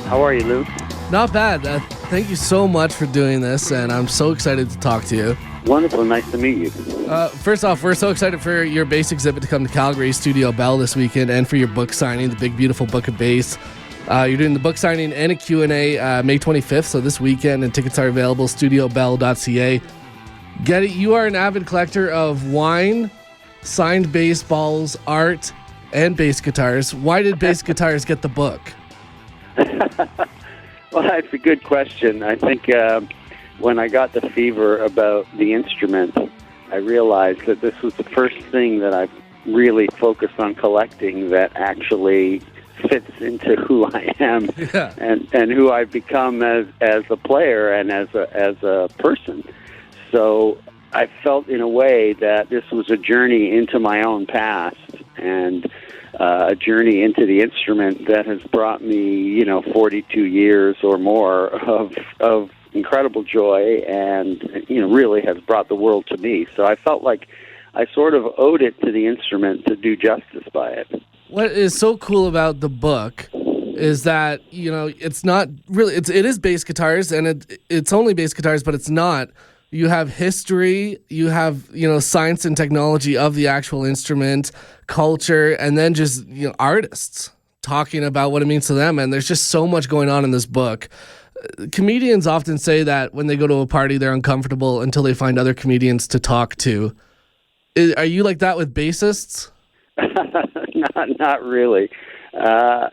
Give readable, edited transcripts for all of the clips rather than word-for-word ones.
How are you, Lou? Not bad. Thank you so much for doing this, and I'm so excited to talk to you. Wonderful. Nice to meet you. First off, we're so excited for your bass exhibit to come to Calgary Studio Bell this weekend, and for your book signing, the big, beautiful book of bass. You're doing the book signing and a Q&A May 25th, so this weekend, and tickets are available, studiobell.ca. Geddy, you are an avid collector of wine, signed baseballs, art, and bass guitars. Why did bass guitars get the book? Well, that's a good question. I think when I got the fever about the instrument, I realized that this was the first thing that I really focused on collecting that actually fits into who I am and who I've become as a player and as a person. So I felt in a way that this was a journey into my own past and a journey into the instrument that has brought me, 42 years or more of incredible joy and, really has brought the world to me. So I felt like I sort of owed it to the instrument to do justice by it. What is so cool about the book is that, it's not really, it is bass guitars, and it's only bass guitars, but it's not. You have history, you have, science and technology of the actual instrument, culture, and then just, artists talking about what it means to them. And there's just so much going on in this book. Comedians often say that when they go to a party, they're uncomfortable until they find other comedians to talk to. Are you like that with bassists? Not really. I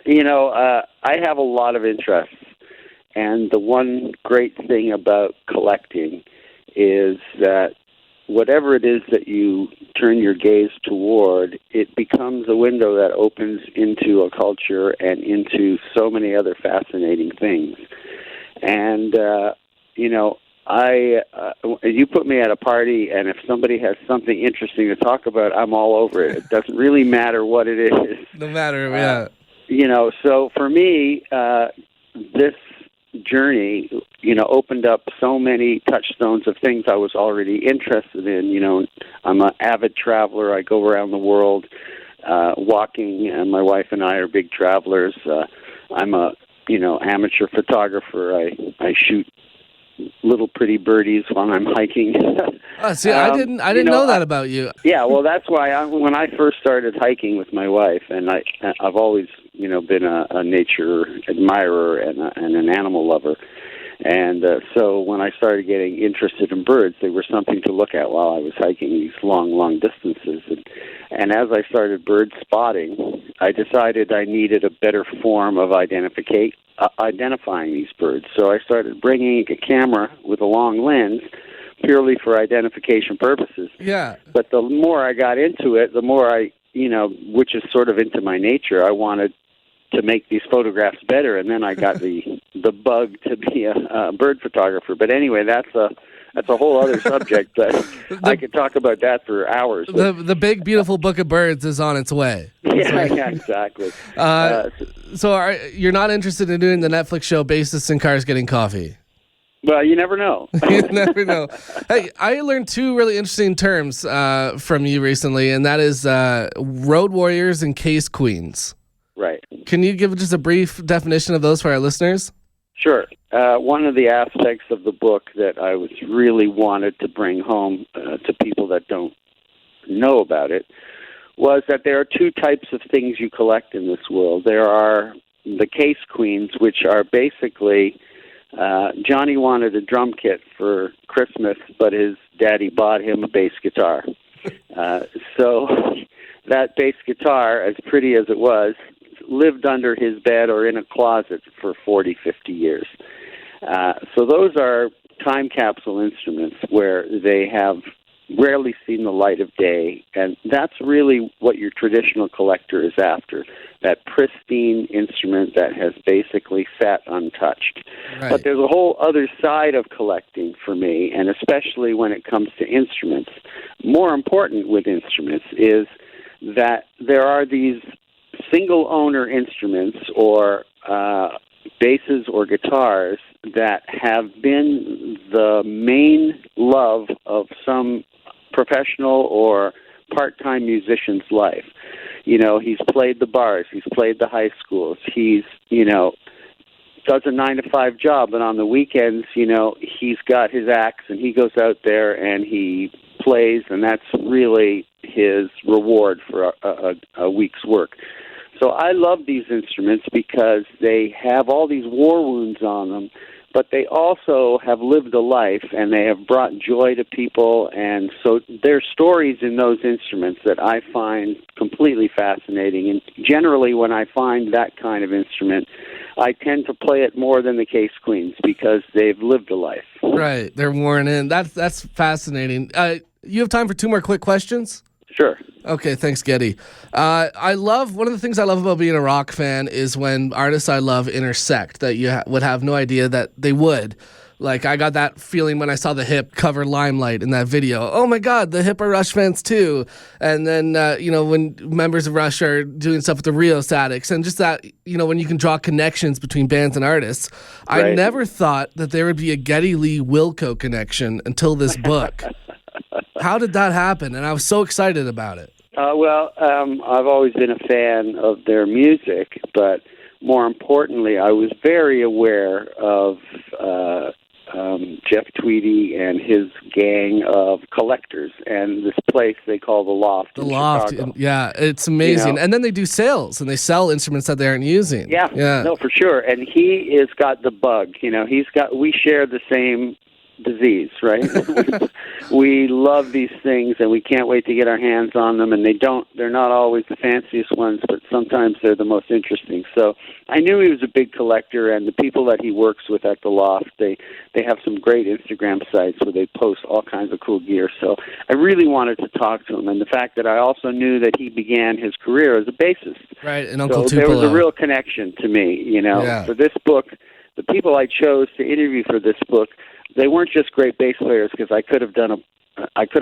have a lot of interests. And the one great thing about collecting is that whatever it is that you turn your gaze toward, it becomes a window that opens into a culture and into so many other fascinating things. And, you put me at a party, and if somebody has something interesting to talk about, I'm all over it. It doesn't really matter what it is. No matter, yeah. So for me, this journey, opened up so many touchstones of things I was already interested in. I'm an avid traveler. I go around the world walking, and my wife and I are big travelers. I'm a, amateur photographer. I shoot little pretty birdies when I'm hiking. See, I didn't know that about you. Yeah, well, that's why when I first started hiking with my wife, and I've always, been a nature admirer and an animal lover. And so when I started getting interested in birds, they were something to look at while I was hiking these long distances. And as I started bird spotting, I decided I needed a better form of identifying these birds. So I started bringing a camera with a long lens purely for identification purposes. Yeah. But the more I got into it, the more I, which is sort of into my nature, I wanted to make these photographs better, and then I got the bug to be a bird photographer. But anyway, that's a whole other subject. But I could talk about that for hours. The big, beautiful book of birds is on its way. Yeah, exactly. So you're not interested in doing the Netflix show Bassists in Cars Getting Coffee? Well, you never know. You never know. Hey, I learned two really interesting terms from you recently, and that is road warriors and case queens. Right. Can you give just a brief definition of those for our listeners? Sure. One of the aspects of the book that I was really wanted to bring home to people that don't know about it was that there are two types of things you collect in this world. There are the case queens, which are basically Johnny wanted a drum kit for Christmas, but his daddy bought him a bass guitar. So that bass guitar, as pretty as it was, lived under his bed or in a closet for 40, 50 years. So those are time capsule instruments where they have rarely seen the light of day, and that's really what your traditional collector is after, that pristine instrument that has basically sat untouched. Right. But there's a whole other side of collecting for me, and especially when it comes to instruments. More important with instruments is that there are these single-owner instruments or basses or guitars that have been the main love of some professional or part-time musician's life. He's played the bars, he's played the high schools, he's, does a 9-to-5 job, and on the weekends, he's got his axe and he goes out there and he plays, and that's really his reward for a week's work. So I love these instruments because they have all these war wounds on them, but they also have lived a life and they have brought joy to people. And so there's stories in those instruments that I find completely fascinating. And generally when I find that kind of instrument, I tend to play it more than the Case Queens because they've lived a life. Right. They're worn in. That's fascinating. You have time for 2 more quick questions? Sure. Okay, thanks, Geddy. One of the things I love about being a rock fan is when artists I love intersect, that you would have no idea that they would. Like, I got that feeling when I saw the Hip cover Limelight in that video. Oh my God, the Hip are Rush fans too. And then, when members of Rush are doing stuff with the Rio Statics, and just that, when you can draw connections between bands and artists. Right. I never thought that there would be a Geddy Lee Wilco connection until this book. How did that happen? And I was so excited about it. I've always been a fan of their music, but more importantly, I was very aware of Jeff Tweedy and his gang of collectors and this place they call The Loft. The Loft, Chicago. Yeah, it's amazing. And then they do sales, and they sell instruments that they aren't using. Yeah, no, for sure. And he has got the bug. We share the same disease, right? We love these things and we can't wait to get our hands on them, and they're not always the fanciest ones, but sometimes they're the most interesting. So I knew he was a big collector, and the people that he works with at the Loft, they have some great Instagram sites where they post all kinds of cool gear. So I really wanted to talk to him, and the fact that I also knew that he began his career as a bassist. Right, and Uncle So Tupelo. there was a real connection to me, For this book, the people I chose to interview for this book, they weren't just great bass players, because I could have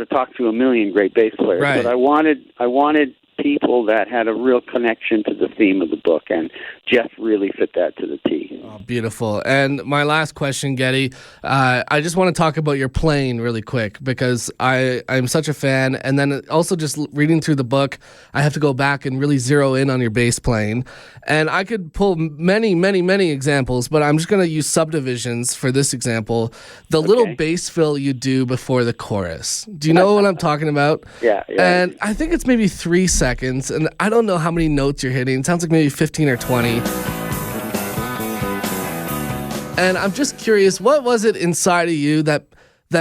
talked to a million great bass players, right. But I wanted people that had a real connection to the theme of the book, and Jeff really fit that to the T. Oh, beautiful. And my last question, Geddy, I just want to talk about your playing really quick, because I'm such a fan, and then also just reading through the book, I have to go back and really zero in on your bass playing. And I could pull many, many, many examples, but I'm just going to use subdivisions for this example. The little bass fill you do before the chorus. Do you know what I'm talking about? Yeah. And I think it's maybe 3 seconds, and I don't know how many notes you're hitting. It sounds like maybe 15 or 20. And I'm just curious, what was it inside of you that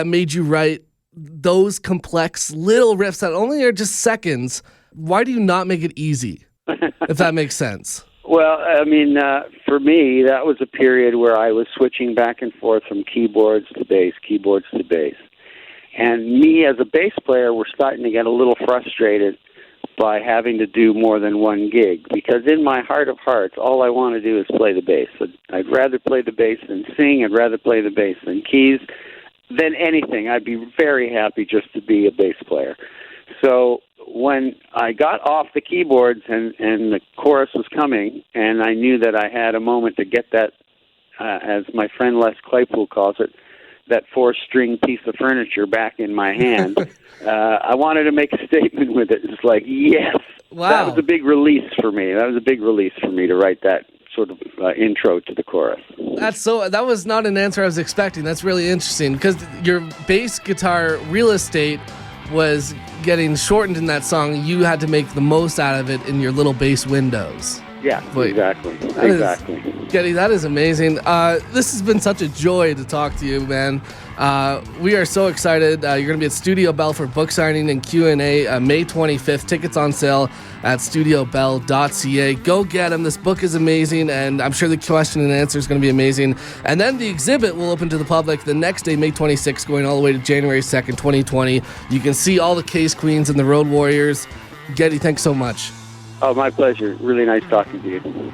made you write those complex little riffs that only are just seconds? Why do you not make it easy, if that makes sense? Well, for me, that was a period where I was switching back and forth from keyboards to bass. And me as a bass player, we're starting to get a little frustrated by having to do more than one gig, because in my heart of hearts, all I want to do is play the bass. I'd rather play the bass than sing. I'd rather play the bass than keys than anything. I'd be very happy just to be a bass player. So when I got off the keyboards and the chorus was coming, and I knew that I had a moment to get that, as my friend Les Claypool calls it, that 4-string piece of furniture back in my hand, I wanted to make a statement with it. It's like, yes, wow. That was a big release for me. To write that sort of intro to the chorus. That was not an answer I was expecting. That's really interesting, because your bass guitar real estate was getting shortened in that song. You had to make the most out of it in your little bass windows. Yeah, exactly. Geddy, that is amazing. This has been such a joy to talk to you, man. We are so excited. You're going to be at Studio Bell for book signing and Q&A May 25th. Tickets on sale at studiobell.ca. Go get them. This book is amazing, and I'm sure the question and answer is going to be amazing. And then the exhibit will open to the public the next day, May 26th, going all the way to January 2nd, 2020. You can see all the Case Queens and the Road Warriors. Geddy, thanks so much. Oh, my pleasure. Really nice talking to you.